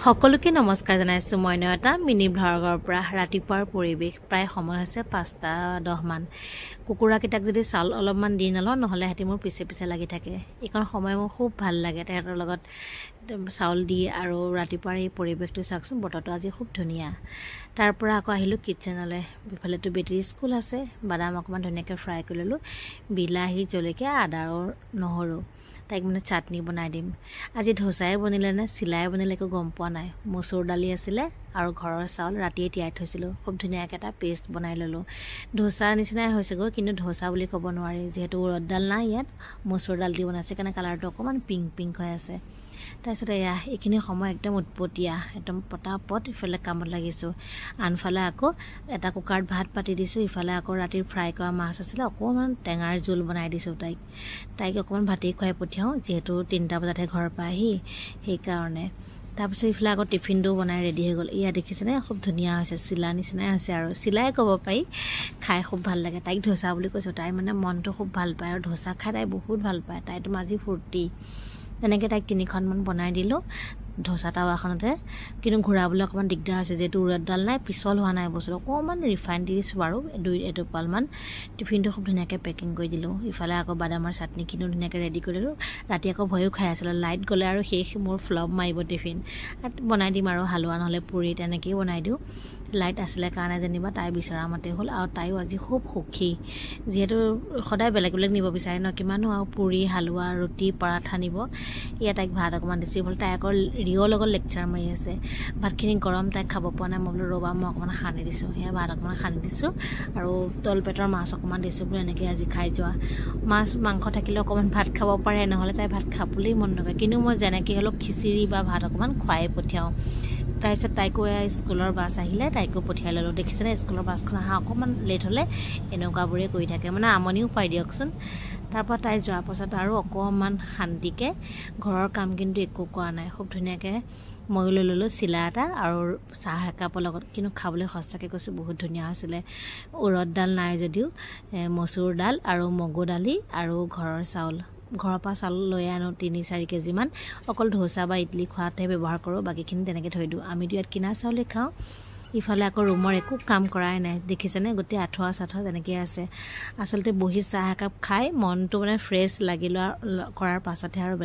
সকলোকে নমস্কাৰ জনাইছো মই নয়তা মিনি ভ্লগৰ পৰা ৰাতিপুৱাৰ পৰিবেশ প্ৰায় সময় হৈছে 5:10 মান কুকুৰা কিটাক যদি চাল অলপমান দি নল নহলে হেতি মোৰ পিছে পিছে লাগি থাকে এইখন সময় মোৰ খুব ভাল লাগে তেহেতৰ লগত চাউল দি আৰু ৰাতিপুৱাৰ এই পৰিবেশটো চাকচোন বতৰটো আজি খুব ধুনিয়া তাৰ পৰা আকৌ আহিলো কিচেনলৈ বিফালেটো বেটাৰী স্কুল আছে বাদাম অকমান ধুনিয়াকৈ ফ্ৰাই কৰি ললো বিলাহী জলকীয়া আদা আৰু নহৰু তাইক মানে চাটনি বনাই দিম আজি ধোসাই বনিলে না চিলাই বনিলে কো গম পোৱা নাই মসুৰ দালি আছিল আৰু ঘৰৰ চাউল ৰাতিয়ে তিয়াই থৈছিলো খুব ধুনিয়াকৈ এটা পেষ্ট বনাই ললো ধোসা নিচিনাই হৈছে গো কিন্তু ধোসা বুলি ক'ব নোৱাৰি যেহেতু উৰদ দাল নাই ইয়াত মসুৰ দাল দি বনাইছে কাৰণে কালাৰটো অকমান পিংক পিংক হৈ আছে তাৰপিছত এইখিনি সময় একদম উৎপতিয়া একদম পটাপট ইফালে কামত লাগিছো আনফালে আকৌ এটা কুকাৰত ভাত পাতি দিছো ইফালে আকৌ ৰাতিৰ ফ্ৰাই কৰা মাছ আছিল অকমান টেঙাৰ জোল বনাই দিছো তাইক অকমান ভাতেই খুৱাই পঠিয়াও যেহেতু 3টা বজাতে ঘৰ পাহি সেই কাৰণে তাৰপিছত ইফালে আকৌ টিফিনটো বনাই ৰেডি হৈ গল ইয়া দেখিছেনে খুব ধুনিয়া হৈছে চিলা নিচিনাই হৈছে আৰু চিলাই ক'ব পাই খাই খুব ভাল লাগে তাইক ধোসা বুলি কৈছো তাই মানে মনটো খুব ভাল পায় আৰু ধোসা খাই তাই বহুত ভাল পায় তাইতো আজি ফুৰ্তি এনেকৈ তাইক 3খন মান বনাই দিলো ধোসা তাৱাখনতে কিন্তু ঘূৰাবলৈ অকমান দিগদাৰ হৈছে যেহেতু উৰদ দাল নাই পিছল হোৱা নাই বস্তু অকমান ৰিফাইন দি দিছো আৰু 2-2 মান টিফিনটো খুব ধুনিয়াকৈ পেকিং কৰি দিলো ইফালে আকৌ বাদামৰ চাটনি কিনো ধুনিয়াকৈ ৰেডি কৰিলো ৰাতি আকৌ ভয়ও খাই আছিল লাইট গলে আৰু শেষ মোৰ ফ্লপ মাৰিব টিফিন বনাই দিম আৰু হালুৱা নহলে পুৰি তেনেকৈ বনাই দিও লাইট আসলে কাৰণে জানিবা তাই বিচৰা মতে হল আৰু তাইও আজি খুব সুখী যেহেতু সদায় বেলেগ বেলেগ নিব বিচাৰে ন কিমানো আৰু পুৰি হালুৱা ৰুটি পৰাঠা নিব ইয়া তাইক ভাত অকমান দিছি বল তাই আকৌ ৰিঅ লগত লেকচাৰ মাৰি আছে ভাতখিনি গৰম তাই খাব পৰা নাই মই বল ৰবা মই অকমান খানি দিছো ইয়া ভাত অকমান খানি দিছো আৰু তল পেটৰ মাছ অকমান দিছো বল এনেকৈ আজি খাই যোৱা মাছ মাংস থাকিলে অকমান ভাত খাব পাৰে নহলে তাই ভাত খাবলৈ মন নকৰে কিন্তু মই যেনেকৈ হলো খিচিৰি বা ভাত অকমান খুৱাই পঠিয়াও তাৰপিছত তাইকো স্কুলৰ বাছ আহিলে তাইকো পঠিয়াই ললো দেখিছেনে স্কুলৰ বাছখন আহা অকমান লেট হলে এনেকুৱাবোৰে কৰি থাকে মানে আমনিও পাই দিয়কচোন তাৰপৰা তাই যোৱাৰ পাছত আৰু অকমান শান্তিকে ঘৰৰ কাম কিন্তু একো কৰা নাই খুব ধুনিয়াকৈ মই লৈ ললো চিলা এটা আৰু চাহ একাপৰ লগত কিন্তু খাবলৈ সঁচাকৈ কৈছো বহুত ধুনিয়া আছিল উৰদ দাল নাই যদিও মসুৰ দাল আৰু মগু দালি আৰু ঘৰৰ চাউল ঘৰৰ পৰা চাউল লৈ আনো 3-4 কেজি মান অকল ধোসা বা ইডলি খোৱাতে ব্যৱহাৰ কৰো বাকিখিনি তেনেকৈ থৈ দিও আমি ইয়াত কিনা চাউলে খাও ইফালে আকৌ ৰুমৰ একো কাম কৰাই নাই দেখিছেনে গোটে আঠুৱা সাঠুৱা তেনেকৈ আছে আসলতে বহি চাহ একাপ খাই মনটো মানে ফ্ৰেছ লাগিল কৰাৰ পাছতহে আৰু